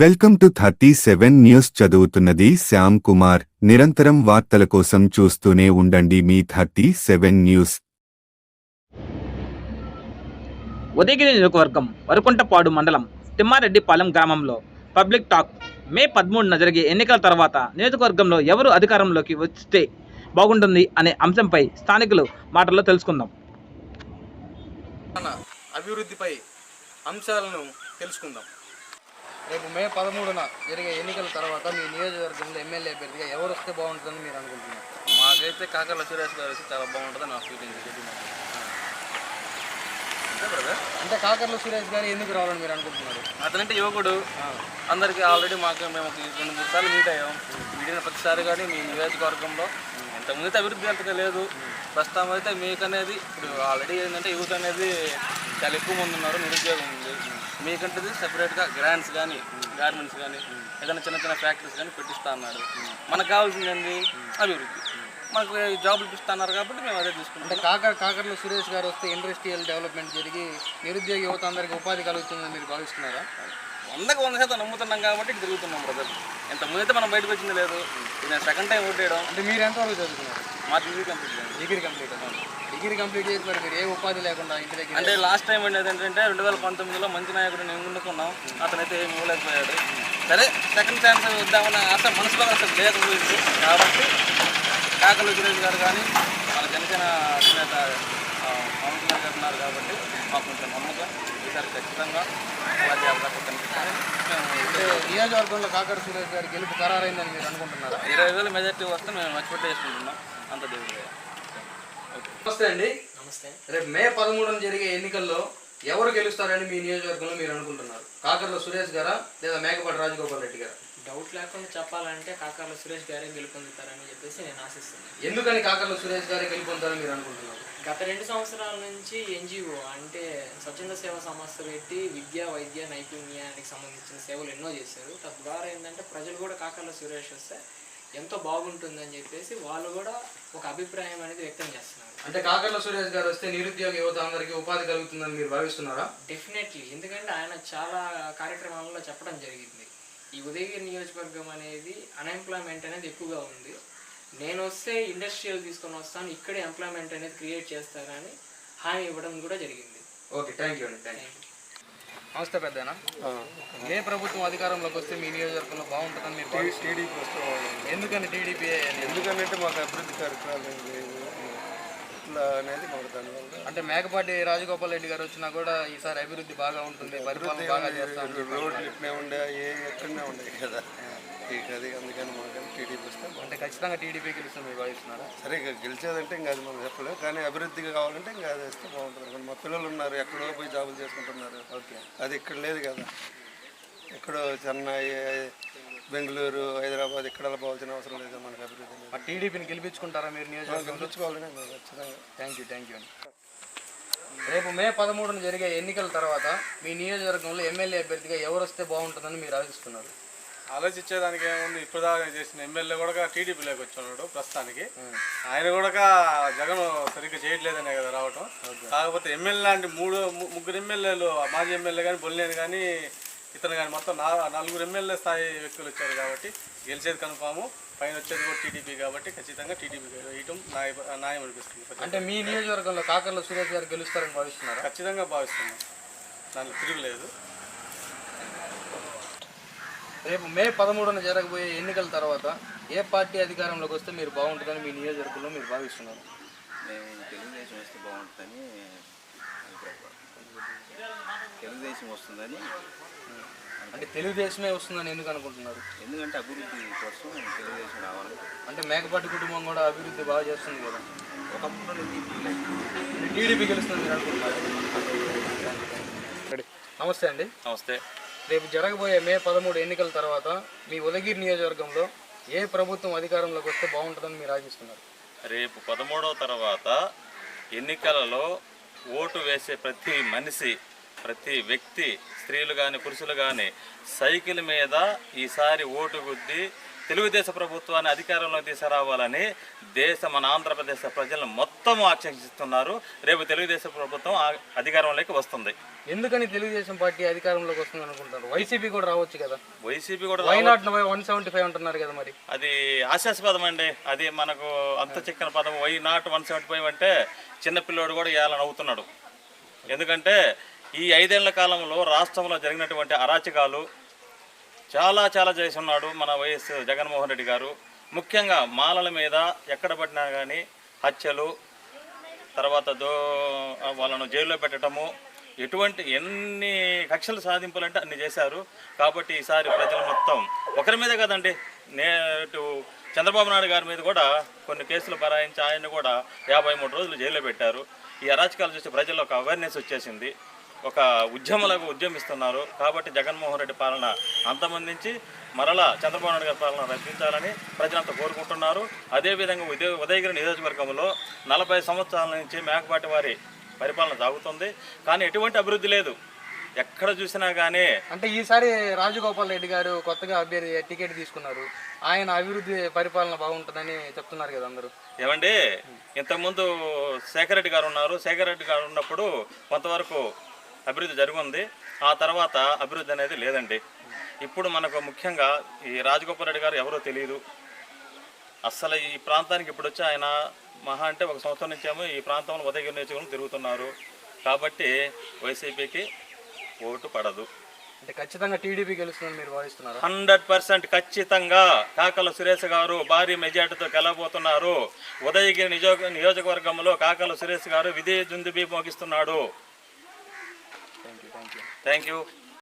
Welcome to 37 news. చదువుతున్నది శ్యామ్ కుమార్. నిరంతరం వార్తల కోసం చూస్తూనే ఉండండి మీ 37 న్యూస్. ఉదయగిరి నియోజకవర్గం వరకుంటపాడు మండలం తిమ్మారెడ్డిపాలెం గ్రామంలో పబ్లిక్ టాక్. మే 13న జరిగే ఎన్నికల తర్వాత నియోజకవర్గంలో ఎవరు అధికారంలోకి వస్తే బాగుంటుంది అనే అంశంపై స్థానికులు మాటల్లో తెలుసుకుందాం. అభివృద్ధిపై అంశాలను తెలుసుకుందాం. రేపు మే 13న జరిగే ఎన్నికల తర్వాత మీ నియోజకవర్గంలో ఎమ్మెల్యే అభ్యర్థిగా ఎవరు వస్తే బాగుంటుందని మీరు అనుకుంటున్నారు? మాకైతే కాకర్ల సురేష్ గారు వస్తే చాలా బాగుంటుంది నా ఫీలింగ్. అంటే కాకర్ల సురేష్ గారు ఎందుకు రావాలని మీరు అనుకుంటున్నారు? అతనంటే యువకుడు, అందరికీ ఆల్రెడీ మేము 2-3 సార్లు మీట్ అయ్యాం. మీటిన ప్రతిసారి కానీ మీ నియోజకవర్గంలో ఇంతకుముందు అభివృద్ధి అంతగా లేదు. ప్రస్తుతం అయితే మీకు అనేది ఇప్పుడు ఆల్రెడీ ఏంటంటే యూత్ అనేది చాలా ఎక్కువ మంది ఉన్నారు, నిరుద్యోగం ఉంది. మీకంటే సెపరేట్గా గ్రాంట్స్ కానీ గార్మెంట్స్ కానీ ఏదైనా చిన్న చిన్న ఫ్యాక్టరీస్ కానీ పెట్టిస్తా అన్నాడు. మనకు కావాల్సింది ఏంటి? అభివృద్ధి. మనకు జాబులు ఇస్తా అన్నారు కాబట్టి మేము అదే తీసుకున్నాం. అంటే కాకర్ల సురేష్ గారు వస్తే ఇండస్ట్రియల్ డెవలప్మెంట్ జరిగి నిరుద్యోగ యువత అందరికీ ఉపాధి కలుగుతుందని మీరు భావిస్తున్నారా? 100% నమ్ముతున్నాం కాబట్టి ఇటు తిరుగుతున్నాం బ్రదర్. ఇంతకుముందు అయితే మనం బయటకు వచ్చింది లేదు. నేను సెకండ్ టైం ఓట్ వేయడం. అంటే మీరు ఎంతవరకు చదువుతున్నారు? మా డిగ్రీ కంప్లీట్ అయింది. డిగ్రీ కంప్లీట్ చేసి మరి మీరు ఏ ఉపాధి లేకుండా ఇంటి దగ్గర అంటే లాస్ట్ టైం అనేది ఏంటంటే 2019లో మంచి నాయకుడు నేను ఎన్నుకున్నాం. అతనైతే ఏమి ఇవ్వలేకపోయాడు. సరే సెకండ్ ఛాన్స్ ఇద్దామన్న ఆశ మనసులో అసలు లేకపోయింది. కాబట్టి కాకర్ల సురేష్ గారు కానీ మన జనసేన అధినేత పవన్ కళ్యాణ్ గారు ఉన్నారు కాబట్టి మాకు కొంచెం నమ్మకం ఈసారి ఖచ్చితంగా ఉపాధి అవకాశం కనిపిస్తుంది. నియోజకవర్గంలో కాకర్ల సురేష్ గారి గెలుపు ఖరారైందని మీరు అనుకుంటున్నారా? 20,000 మెజార్టీ వస్తే మేము మర్చిపెట్టే చేసుకుంటున్నాం. అంత దేవుడు. నమస్తే అండి. నమస్తే. రేపు మే 13న జరిగే ఎన్నికల్లో ఎవరు గెలుస్తారని మీ నియోజకవర్గంలో మీరు అనుకుంటున్నారు? కాకర్ల సురేష్ గారా లేదా మేకపాటి రాజగోపాల్ రెడ్డి గారా? డౌట్ లేకుండా చెప్పాలంటే కాకర్ల సురేష్ గారే గెలుపొందుతారని చెప్పేసి నేను ఆశిస్తున్నాను. ఎందుకని కాకర్ల సురేష్ గారే గెలుపొందుతారని మీరు అనుకుంటున్నారు? గత 2 సంవత్సరాల నుంచి ఎన్జిఓ అంటే స్వచ్ఛంద సేవా సంస్థ పెట్టి విద్య, వైద్య, నైపుణ్యానికి సంబంధించిన సేవలు ఎన్నో చేశారు. తద్వారా ఏంటంటే ప్రజలు కూడా కాకర్ల సురేష్ వస్తే ఎంతో బాగుంటుందని చెప్పేసి వాళ్ళు కూడా ఒక అభిప్రాయం అనేది వ్యక్తం చేస్తున్నారు. అంటే కాకర్ల సురేష్ గారు వస్తే నిరుద్యోగ యువత అందరికీ ఉపాధి కలుగుతుందని మీరు భావిస్తున్నారా? డెఫినెట్లీ. ఎందుకంటే ఆయన చాలా కార్యక్రమాలలో చెప్పడం జరిగింది. ఈ ఉదయగిరి నియోజకవర్గం అనేది అన్ఎంప్లాయ్మెంట్ అనేది ఎక్కువగా ఉంది. నేను వస్తే ఇండస్ట్రియల్ తీసుకొని వస్తాను, ఇక్కడే ఎంప్లాయ్మెంట్ అనేది క్రియేట్ చేస్తారని హామీ ఇవ్వడం కూడా జరిగింది. ఓకే, థ్యాంక్ యూ అండి. Thank you. నమస్తే పెద్దనా. ఏ ప్రభుత్వం అధికారంలోకి వస్తే మీ నియోజకవర్గంలో బాగుంటుందని మీరు టీడీపీ వస్తే ఎందుకని టీడీపీ? ఎందుకంటే మాకు అభివృద్ధి కార్యక్రమాలు లేవు ఇట్లా అనేది మాకు దానివల్ల. అంటే మేకపాటి రాజగోపాల్ రెడ్డి గారు వచ్చినా కూడా ఈసారి అభివృద్ధి బాగా ఉంటుంది, పరిపాలన బాగా చేస్తాను. రోడ్లు ఇట్లనే ఉండే ఎక్కడనే ఉన్నాయి కదా అది. అందుకని మాకు టీడీపీ వస్తే అంటే ఖచ్చితంగా టీడీపీ గెలుస్తుంది మీరు భావిస్తున్నారా? సరే గెలిచేదంటే ఇంకా అది మనం చెప్పలేము, కానీ అభివృద్ధిగా కావాలంటే ఇంకా అది వస్తే బాగుంటుంది. మా పిల్లలు ఉన్నారు, ఎక్కడో పోయి జాబులు చేసుకుంటున్నారు. ఓకే, అది ఇక్కడ లేదు కదా. ఎక్కడో చెన్నై, బెంగళూరు, హైదరాబాద్ ఇక్కడ పోవాల్సిన అవసరం లేదు మనకు అభివృద్ధి. ఆ టీడీపీని గెలిపించుకుంటారా మీరు నియోజకవర్గం? గెలిపించుకోవాలని ఖచ్చితంగా. థ్యాంక్ యూ అండి. రేపు మే 13న జరిగే ఎన్నికల తర్వాత మీ నియోజకవర్గంలో ఎమ్మెల్యే అభ్యర్థిగా ఎవరు వస్తే బాగుంటుందని మీరు ఆలోచిస్తున్నారు? ఆలోచించేదానికి ఏముంది, ఇప్పుడు దాకా చేసిన ఎమ్మెల్యే కూడా టీడీపీలోకి వచ్చాడు ప్రస్తుతానికి. ఆయన కూడా జగన్ సరిగ్గా చేయట్లేదనే కదా రావటం. కాకపోతే ఎమ్మెల్యే లాంటి ముగ్గురు ఎమ్మెల్యేలు, మాజీ ఎమ్మెల్యే కానీ, బొల్లేని కానీ, ఇతను కానీ మొత్తం 4 ఎమ్మెల్యే స్థాయి వ్యక్తులు వచ్చారు కాబట్టి గెలిచేది కన్ఫాము. పైన వచ్చేది కూడా టీడీపీ కాబట్టి ఖచ్చితంగా టీడీపీ వేయటం న్యాయం అనిపిస్తుంది. అంటే మీ నియోజకవర్గంలో కాకర్ల సురేష్ గారు గెలుస్తారని భావిస్తున్నారు? ఖచ్చితంగా భావిస్తున్నాం, దానికి తిరుగులేదు. రేపు మే 13న జరగబోయే ఎన్నికల తర్వాత ఏ పార్టీ అధికారంలోకి వస్తే మీరు బాగుంటుందని మీ నియోజకవర్గంలో మీరు భావిస్తున్నారు? మేము తెలుగుదేశం వస్తే బాగుంటుందని, తెలుగుదేశం వస్తుందని. అంటే తెలుగుదేశమే వస్తుందని ఎందుకు అనుకుంటున్నారు? ఎందుకంటే అభివృద్ధి కోసం తెలుగుదేశం రావాలి. అంటే మేకపాటి కుటుంబం కూడా అభివృద్ధి బాగా చేస్తుంది కదా. ఒకప్పుడు టీడీపీ గెలుస్తుంది మీరు అనుకుంటున్నారు? నమస్తే అండి. నమస్తే. రేపు జరగబోయే మే 13 ఎన్నికల తర్వాత మీ ఉదయగిరి నియోజకవర్గంలో ఏ ప్రభుత్వం అధికారంలోకి వస్తే బాగుంటుందని మీరు ఆశిస్తున్నారు? రేపు 13వ తర్వాత ఎన్నికలలో ఓటు వేసే ప్రతి మనిషి, ప్రతి వ్యక్తి, స్త్రీలు కానీ పురుషులు కానీ సైకిల్ మీద ఈసారి ఓటు గుద్ది తెలుగుదేశం ప్రభుత్వాన్ని అధికారంలోకి తీసుకురావాలని మన ఆంధ్రప్రదేశ్ ప్రజలను మొత్తం ఆకాంక్షిస్తున్నారు. రేపు తెలుగుదేశం ప్రభుత్వం అధికారంలోకి వస్తుంది. ఎందుకని తెలుగుదేశం పార్టీ అధికారంలోకి వస్తుంది అనుకుంటారు? వైసీపీ కూడా రావచ్చు కదా. వైసీపీ కూడా వై నాట్ 175 అంటున్నారు కదా. మరి అది హాస్యాస్పదం అండి. అది మనకు అంత చిక్కన పదం. వై నాట్ 175 అంటే చిన్నపిల్లోడు కూడా ఇవ్వాలని అవుతున్నాడు. ఎందుకంటే ఈ 5 ఏళ్ల కాలంలో రాష్ట్రంలో జరిగినటువంటి అరాచకాలు చాలా చేసి ఉన్నాడు మన వైఎస్ జగన్మోహన్ రెడ్డి గారు. ముఖ్యంగా మాలల మీద ఎక్కడ పడినా కానీ హత్యలు, తర్వాత వాళ్ళను జైల్లో పెట్టడము, ఎన్ని కక్షలు సాధింపులంటే అన్ని చేశారు. కాబట్టి ఈసారి ప్రజలు మొత్తం ఒకరి మీద కదండి, నేటు చంద్రబాబు నాయుడు గారి మీద కూడా కొన్ని కేసులు బరాయించి ఆయన కూడా 53 రోజులు జైల్లో పెట్టారు. ఈ అరాచకాలు చూసి ప్రజల్లో ఒక అవేర్నెస్ వచ్చేసింది. ఒక ఉద్యమలకు ఉద్యమిస్తున్నారు. కాబట్టి జగన్మోహన్ రెడ్డి పాలన అంతమందించి మరలా చంద్రబాబు నాయుడు గారి పాలన రద్దించాలని ప్రజలంతా కోరుకుంటున్నారు. అదేవిధంగా ఉదయగిరి నియోజకవర్గంలో 40 సంవత్సరాల నుంచి మేకపాటి వారి పరిపాలన సాగుతుంది. కానీ ఎటువంటి అభివృద్ధి లేదు. ఎక్కడ చూసినా కానీ అంటే ఈసారి రాజగోపాల్ రెడ్డి గారు కొత్తగా అభ్యర్థి టికెట్ తీసుకున్నారు. ఆయన అభివృద్ధి పరిపాలన బాగుంటుందని చెప్తున్నారు కదా అందరూ. ఏమండి, ఇంతకుముందు శేఖర్ రెడ్డి గారు ఉన్నారు. శేఖర్ రెడ్డి గారు ఉన్నప్పుడు కొంతవరకు అభివృద్ధి జరిగింది. ఆ తర్వాత అభివృద్ధి అనేది లేదండి. ఇప్పుడు మనకు ముఖ్యంగా ఈ రాజగోపాల్ రెడ్డి గారు ఎవరో తెలియదు. అస్సలు ఈ ప్రాంతానికి ఇప్పుడు వచ్చి ఆయన మహా అంటే 1 సంవత్సరం నుంచి ఏమో ఈ ప్రాంతంలో ఉదయగిరి నియోజకవర్గం తిరుగుతున్నారు. కాబట్టి వైసీపీకి ఓటు పడదు. అంటే ఖచ్చితంగా టీడీపీ గెలుస్తుందని మీరు భావిస్తున్నారు? 100% ఖచ్చితంగా కాకల సురేష్ గారు భారీ మెజార్టీతో గెలవబోతున్నారు. ఉదయగిరి నియోజకవర్గంలో కాకల సురేష్ గారు విజయ దుందుబి మోగిస్తున్నాడు. Thank you.